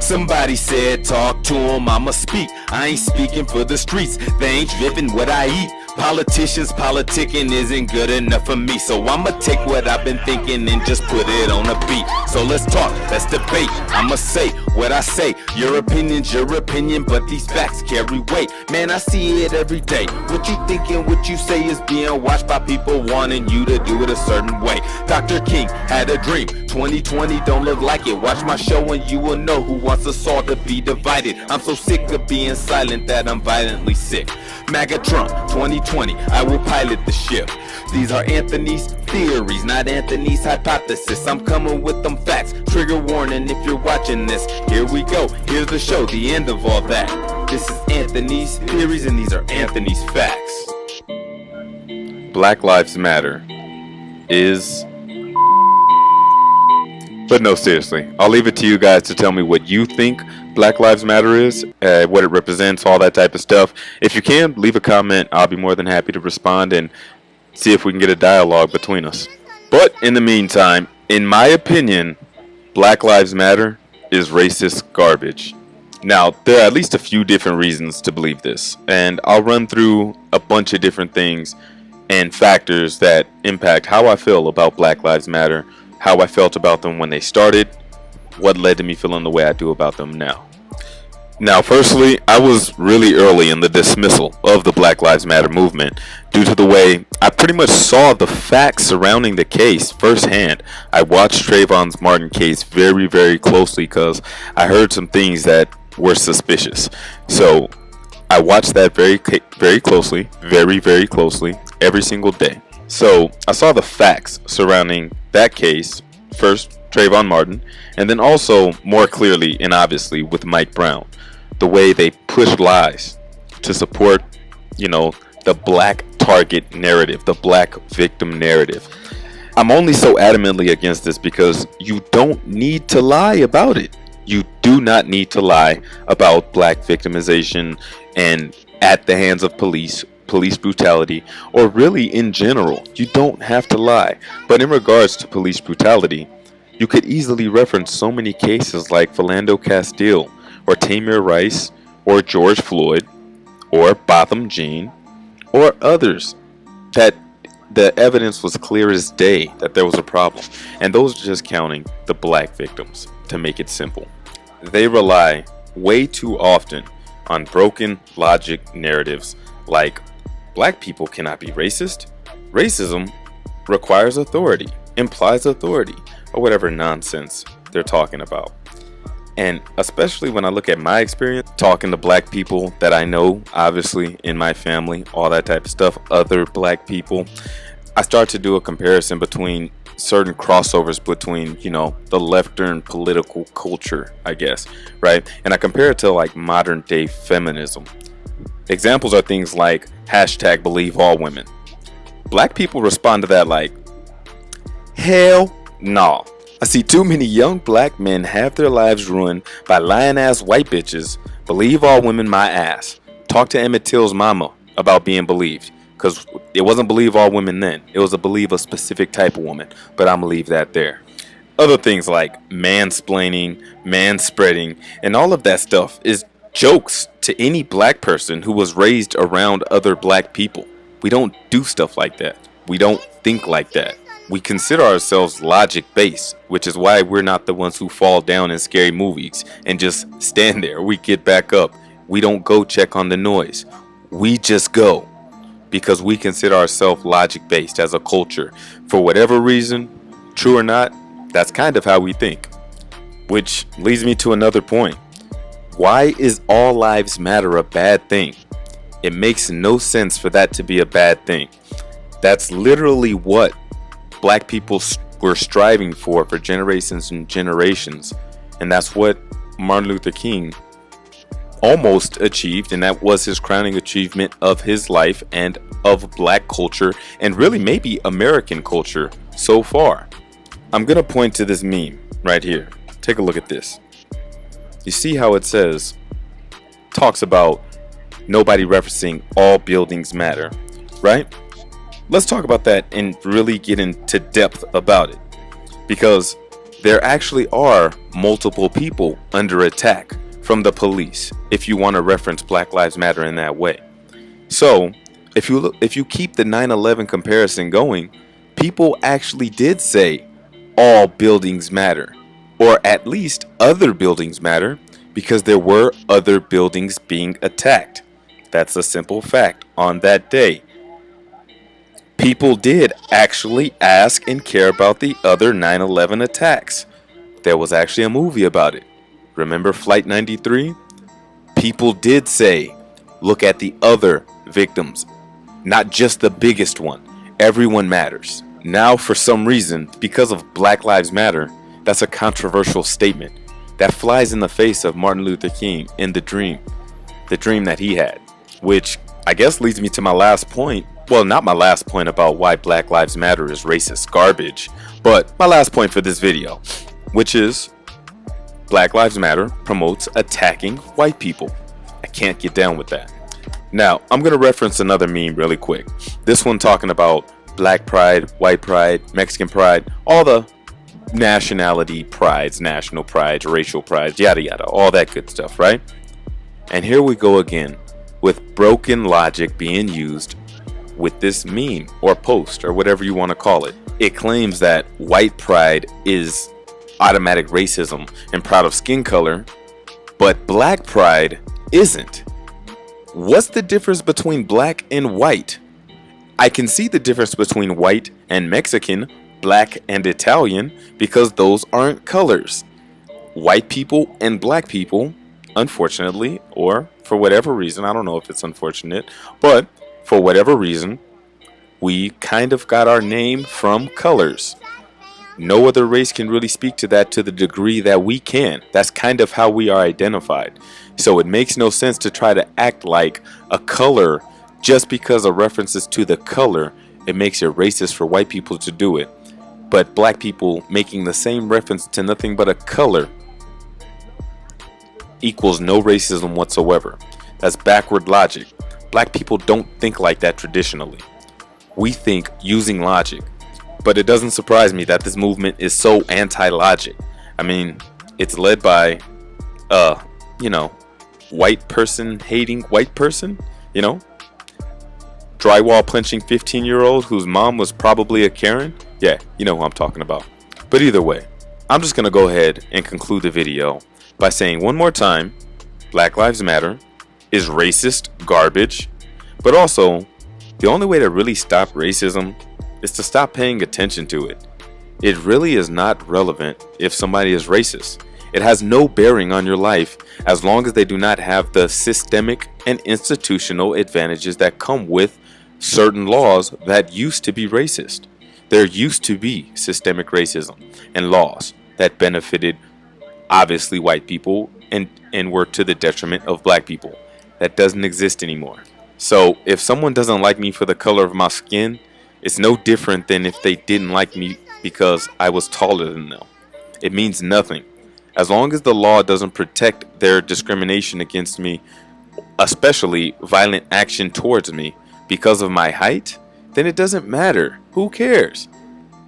Somebody said talk to him, I'ma speak. I ain't speaking for the streets, they ain't dripping what I eat. Politicians politicking isn't good enough for me, so I'ma take what I've been thinking and just put it on a beat. So let's talk, let's debate, I'ma say what I say. Your opinion's your opinion, but these facts carry weight. Man, I see it every day. What you thinking, what you say is being watched by people wanting you to do it a certain way. Dr. King had a dream, 2020 don't look like it. Watch my show and you will know who wants us all to be divided. I'm so sick of being silent that I'm violently sick. MAGA Trump 2020, I will pilot the ship. These are Anthony's theories, not Anthony's hypothesis. I'm coming with them facts. Trigger warning if you're watching this. Here we go, here's the show, the end of all that. This is Anthony's theories and these are Anthony's facts. Black Lives Matter is... But no, seriously, I'll leave it to you guys to tell me what you think Black Lives Matter is, what it represents, all that type of stuff. If you can, leave a comment. I'll be more than happy to respond and see if we can get a dialogue between us. But in the meantime, in my opinion, Black Lives Matter is racist garbage. Now, there are at least a few different reasons to believe this, and I'll run through a bunch of different things and factors that impact how I feel about Black Lives Matter, how I felt about them when they started, what led to me feeling the way I do about them now. Now, firstly, I was really early in the dismissal of the Black Lives Matter movement due to the way I pretty much saw the facts surrounding the case firsthand. I watched Trayvon Martin case very, very closely because I heard some things that were suspicious. So I watched that very closely, very closely, every single day. So I saw the facts surrounding that case, first Trayvon Martin, and then also more clearly and obviously with Mike Brown. The way they pushed lies to support, the black target narrative, the black victim narrative. I'm only so adamantly against this because you don't need to lie about it. You do not need to lie about black victimization and at the hands of police brutality, or really in general. You don't have to lie. But in regards to police brutality, you could easily reference so many cases like Philando Castile, or Tamir Rice, or George Floyd, or Botham Jean, or others that the evidence was clear as day that there was a problem. And those are just counting the black victims, to make it simple. They rely way too often on broken logic narratives like black people cannot be racist, racism requires authority, implies authority, or whatever nonsense they're talking about. And especially when I look at my experience talking to black people that I know, obviously in my family, all that type of stuff, other black people, I start to do a comparison between certain crossovers between, the left-turn political culture, I guess, right? And I compare it to like modern day feminism. Examples are things like #BelieveAllWomen. Black people respond to that like, hell nah. I see too many young black men have their lives ruined by lying ass white bitches. Believe all women my ass. Talk to Emmett Till's mama about being believed. Because it wasn't believe all women then. It was a believe a specific type of woman. But I'm going to leave that there. Other things like mansplaining, manspreading, and all of that stuff is jokes to any black person who was raised around other black people. We don't do stuff like that. We don't think like that. We consider ourselves logic-based, which is why we're not the ones who fall down in scary movies and just stand there. We get back up. We don't go check on the noise. We just go because we consider ourselves logic-based as a culture. For whatever reason, true or not, that's kind of how we think. Which leads me to another point. Why is all lives matter a bad thing? It makes no sense for that to be a bad thing. That's literally what black people were striving for generations and generations. And that's what Martin Luther King almost achieved. And that was his crowning achievement of his life and of black culture and really maybe American culture so far. I'm going to point to this meme right here. Take a look at this. You see how it says, talks about nobody referencing all buildings matter, right? Let's talk about that and really get into depth about it. Because there actually are multiple people under attack from the police, if you want to reference Black Lives Matter in that way. So if you keep the 9/11 comparison going, people actually did say all buildings matter, or at least other buildings matter, because there were other buildings being attacked. That's a simple fact. On that day, people did actually ask and care about the other 9/11 attacks. There was actually a movie about it. Remember Flight 93? People did say, look at the other victims, not just the biggest one. Everyone matters. Now, for some reason, because of Black Lives Matter, that's a controversial statement that flies in the face of Martin Luther King in the dream that he had, which I guess leads me to my last point. Well, not my last point about why Black Lives Matter is racist garbage, but my last point for this video, which is Black Lives Matter promotes attacking white people. I can't get down with that. Now, I'm going to reference another meme really quick. This one talking about black pride, white pride, Mexican pride, all the nationality prides, national prides, racial prides, yada yada, all that good stuff, right? And here we go again with broken logic being used with this meme or post or whatever you want to call it. It claims that white pride is automatic racism and proud of skin color, but black pride isn't. What's the difference between black and white? I can see the difference between white and Mexican, black and Italian, because those aren't colors. White people and black people, unfortunately, or for whatever reason, I don't know if it's unfortunate, but for whatever reason, we kind of got our name from colors. No other race can really speak to that to the degree that we can. That's kind of how we are identified. So it makes no sense to try to act like a color just because of references to the color. It makes it racist for white people to do it. But black people making the same reference to nothing but a color equals no racism whatsoever. That's backward logic. Black people don't think like that traditionally. We think using logic. But it doesn't surprise me that this movement is so anti-logic. I mean, it's led by, white person hating white person, drywall punching 15-year-old whose mom was probably a Karen. Yeah, you know who I'm talking about. But either way, I'm just going to go ahead and conclude the video by saying one more time, Black Lives Matter is racist garbage, but also the only way to really stop racism is to stop paying attention to it. It really is not relevant if somebody is racist. It has no bearing on your life as long as they do not have the systemic and institutional advantages that come with certain laws that used to be racist. There used to be systemic racism and laws that benefited obviously white people and were to the detriment of black people. That doesn't exist anymore. So if someone doesn't like me for the color of my skin, it's no different than if they didn't like me because I was taller than them. It means nothing. As long as the law doesn't protect their discrimination against me, especially violent action towards me because of my height, then it doesn't matter. Who cares?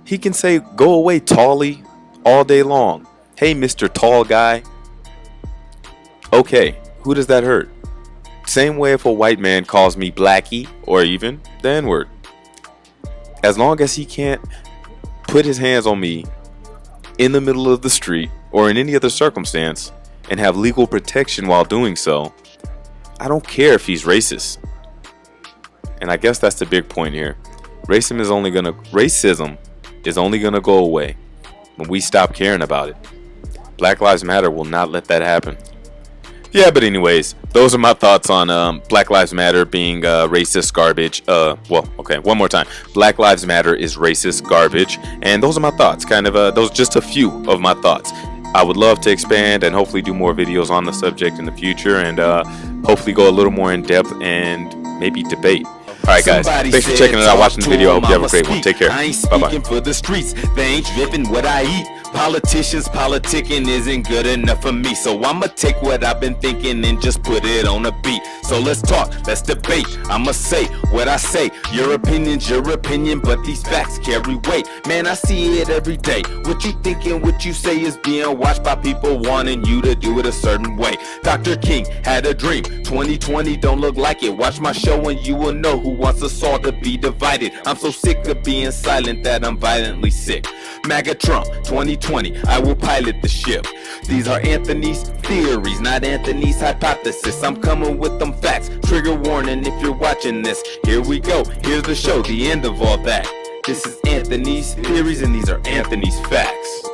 He can say, go away, tallie, all day long. Hey, Mr. Tall Guy. Okay, who does that hurt? Same way if a white man calls me blackie or even the N-word. As long as he can't put his hands on me in the middle of the street or in any other circumstance and have legal protection while doing so, I don't care if he's racist. And I guess that's the big point here. Racism is only gonna go away when we stop caring about it. Black Lives Matter will not let that happen. Yeah, but anyways, those are my thoughts on Black Lives Matter being racist garbage. One more time. Black Lives Matter is racist garbage, and those are my thoughts. Those are just a few of my thoughts. I would love to expand and hopefully do more videos on the subject in the future, and hopefully go a little more in depth and maybe debate. Alright guys, thanks for checking it out, watching the video. I hope you have a great one. Take care. Bye bye. For the streets, they ain't dripping what I eat. Politicians politicking isn't good enough for me, so I'ma take what I've been thinking and just put it on a beat. So let's talk, let's debate, I'ma say what I say. Your opinion's your opinion, but these facts carry weight. Man, I see it every day. What you think and what you say is being watched by people wanting you to do it a certain way. Dr. King had a dream, 2020 don't look like it. Watch my show and you will know who wants us all to be divided. I'm so sick of being silent that I'm violently sick. MAGA Trump 2020, I will pilot the ship. These are Anthony's theories, not Anthony's hypothesis. I'm coming with them facts. Trigger warning if you're watching this. Here we go, here's the show, the end of all that. This is Anthony's theories and these are Anthony's facts.